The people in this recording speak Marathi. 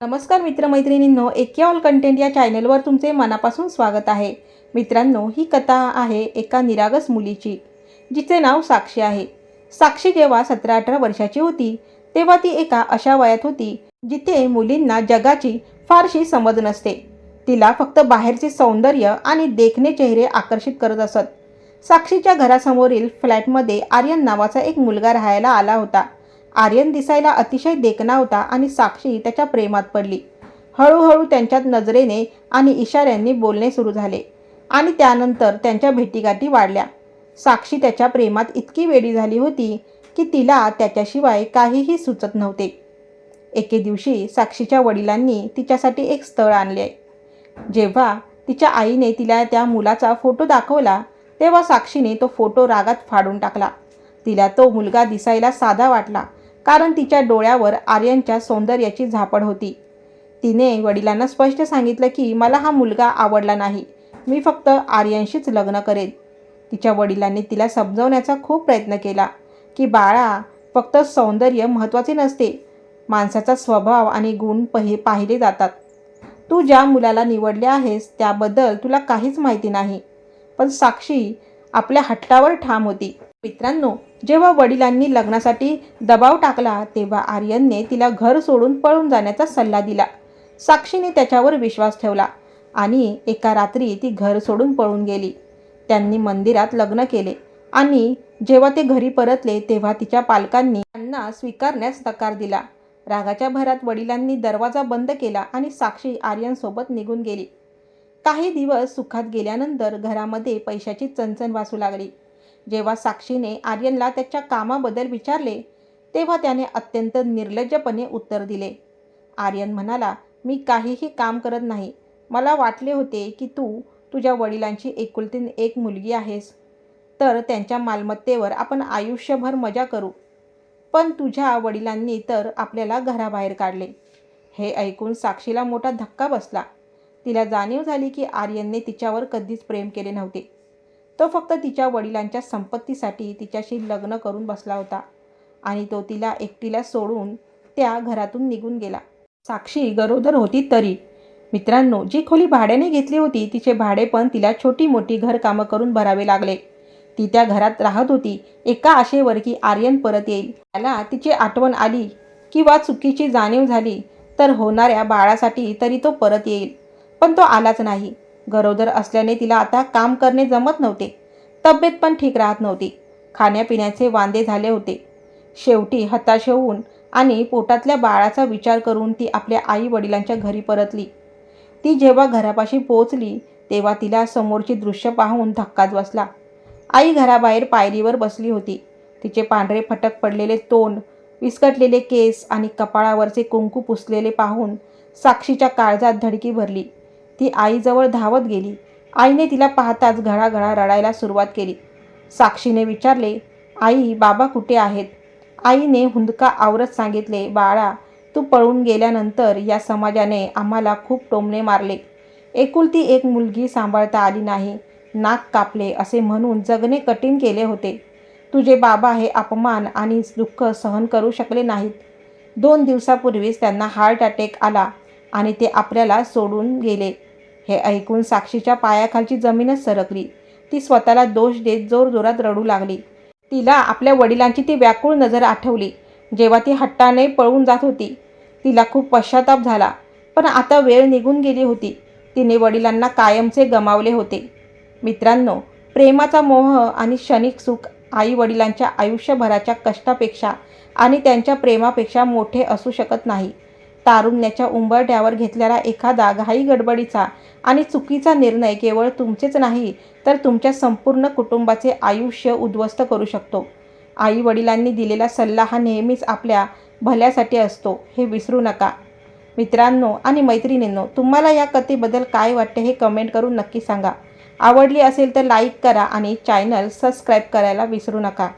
नमस्कार मित्रमैत्रिणींनो, एके ऑल कंटेंट या चॅनलवर तुमचे मनापासून स्वागत आहे। मित्रांनो, ही कथा आहे एका निरागस मुलीची, जिचे नाव साक्षी आहे। साक्षी जेव्हा 17-18 वर्षाची होती तेव्हा ती एका अशा वयात होती जिथे मुलींना जगाची फारशी समज नसते। तिला फक्त बाहेरचे सौंदर्य आणि देखणे चेहरे आकर्षित करत असत। साक्षीच्या घरासमोरील फ्लॅटमध्ये आर्यन नावाचा एक मुलगा राहायला आला होता। आर्यन दिसायला अतिशय देखणा होता आणि साक्षी त्याच्या प्रेमात पडली। हळूहळू त्यांच्यात नजरेने आणि इशाऱ्यांनी बोलणे सुरू झाले आणि त्यानंतर त्यांच्या भेटीगाठी वाढल्या। साक्षी त्याच्या प्रेमात इतकी वेडी झाली होती की तिला त्याच्याशिवाय काहीही सुचत नव्हते। एके दिवशी साक्षीच्या वडिलांनी तिच्यासाठी एक स्थळ आणले। जेव्हा तिच्या आईने तिला त्या मुलाचा फोटो दाखवला तेव्हा साक्षीने तो फोटो रागात फाडून टाकला। तिला तो मुलगा दिसायला साधा वाटला कारण तिच्या डोळ्यावर आर्यनच्या सौंदर्याची झापड होती। तिने वडिलांना स्पष्ट सांगितलं की मला हा मुलगा आवडला नाही, मी फक्त आर्यनशीच लग्न करेन। तिच्या वडिलांनी तिला समजवण्याचा खूप प्रयत्न केला की बाळा, फक्त सौंदर्य महत्त्वाचे नसते, माणसाचा स्वभाव आणि गुण पाहिले जातात। तू ज्या मुलाला निवडले आहेस त्याबद्दल तुला काहीच माहिती नाही। पण साक्षी आपल्या हट्टावर ठाम होती। मित्रांनो, जेव्हा वडिलांनी लग्नासाठी दबाव टाकला तेव्हा आर्यनने तिला घर सोडून पळून जाण्याचा सल्ला दिला। साक्षीने त्याच्यावर विश्वास ठेवला आणि एका रात्री ती घर सोडून पळून गेली। त्यांनी मंदिरात लग्न केले आणि जेव्हा ते घरी परतले तेव्हा तिच्या पालकांनी त्यांना स्वीकारण्यास नकार दिला। रागाच्या भरात वडिलांनी दरवाजा बंद केला आणि साक्षी आर्यनसोबत निघून गेली। काही दिवस सुखात गेल्यानंतर घरामध्ये पैशाची चणचण वाजू लागली। जेव्हा साक्षीने आर्यनला त्याच्या कामाबद्दल विचारले तेव्हा त्याने अत्यंत निर्लज्जपणे उत्तर दिले। आर्यन म्हणाला, मी काहीही काम करत नाही, मला वाटले होते की तू तुझ्या वडिलांची एकुलती एक मुलगी आहेस, तर त्यांच्या मालमत्तेवर आपण आयुष्यभर मजा करू, पण तुझ्या वडिलांनी तर आपल्याला घराबाहेर काढले। हे ऐकून साक्षीला मोठा धक्का बसला। तिला जाणीव झाली की आर्यनने तिच्यावर कधीच प्रेम केले नव्हते, तो फक्त तिच्या वडिलांच्या संपत्तीसाठी तिच्याशी लग्न करून बसला होता आणि तो तिला एकटीला सोडून त्या घरातून निघून गेला। साक्षी गरोदर होती तरी। मित्रांनो, जी खोली भाड्याने घेतली होती तिचे भाडे पण तिला छोटी मोठी घरकामं करून भरावे लागले। ती त्या घरात राहत होती एका आशेवर की आर्यन परत येईल। त्याला तिची आठवण आली किंवा चुकीची जाणीव झाली तर होणाऱ्या बाळासाठी तरी तो परत येईल, पण तो आलाच नाही। गरोदर असल्याने तिला आता काम करणे जमत नव्हते, तब्येत पण ठीक राहत नव्हती, खाण्यापिण्याचे वांदे झाले होते। शेवटी हताश होऊन आणि पोटातल्या बाळाचा विचार करून ती आपल्या आई वडिलांच्या घरी परतली। ती जेव्हा घरापाशी पोहोचली तेव्हा तिला समोरची दृश्य पाहून धक्काच बसला। आई घराबाहेर पायरीवर बसली होती। तिचे पांढरे फटक पडलेले तोंड, विस्कटलेले केस आणि कपाळावरचे कुंकू पुसलेले पाहून साक्षीच्या काळजात धडकी भरली। ती आईजवळ धावत गेली। आईने तिला पाहताच घळाघळा रडायला सुरुवात केली। साक्षीने विचारले, आई, बाबा कुठे आहेत? आईने हुंदका आवरत सांगितले, बाळा, तू पळून गेल्यानंतर या समाजाने आम्हाला खूप टोमणे मारले, एकुलती एक मुलगी सांभाळता आली नाही, नाक कापले असे म्हणून जगणे कठीण केले होते। तुझे बाबा हे अपमान आणि दुःख सहन करू शकले नाहीत। 2 दिवसापूर्वीच त्यांना हार्ट अटॅक आला आणि ते आपल्याला सोडून गेले। हे ऐकून साक्षीच्या पायाखालची जमीनच सरकली। ती स्वतःला दोष देत जोरजोरात रडू लागली। तिला आपल्या वडिलांची ती व्याकुळ नजर आठवली जेव्हा ती हट्टाने पळून जात होती। तिला खूप पश्चाताप झाला, पण आता वेळ निघून गेली होती। तिने वडिलांना कायमचे गमावले होते। मित्रांनो, प्रेमाचा मोह आणि क्षणिक सुख आई वडिलांच्या आयुष्यभराच्या कष्टापेक्षा आणि त्यांच्या प्रेमापेक्षा मोठे असू शकत नाही। तारुण्याच्या उंबरठ्यावर घेतलेला एखादा घाईगडबडीचा आणि चुकीचा निर्णय केवळ तुमचेच नाही तर तुमच्या संपूर्ण कुटुंबाचे आयुष्य उद्ध्वस्त करू शकतो। आई वडिलांनी दिलेला सल्ला हा नेहमीच आपल्या भल्यासाठी असतो, हे विसरू नका। मित्रांनो आणि मैत्रिणींनो, तुम्हाला या कथेबद्दल काय वाटते हे कमेंट करून नक्की सांगा। आवडली असेल तर लाईक करा आणि चॅनल सबस्क्राईब करायला विसरू नका।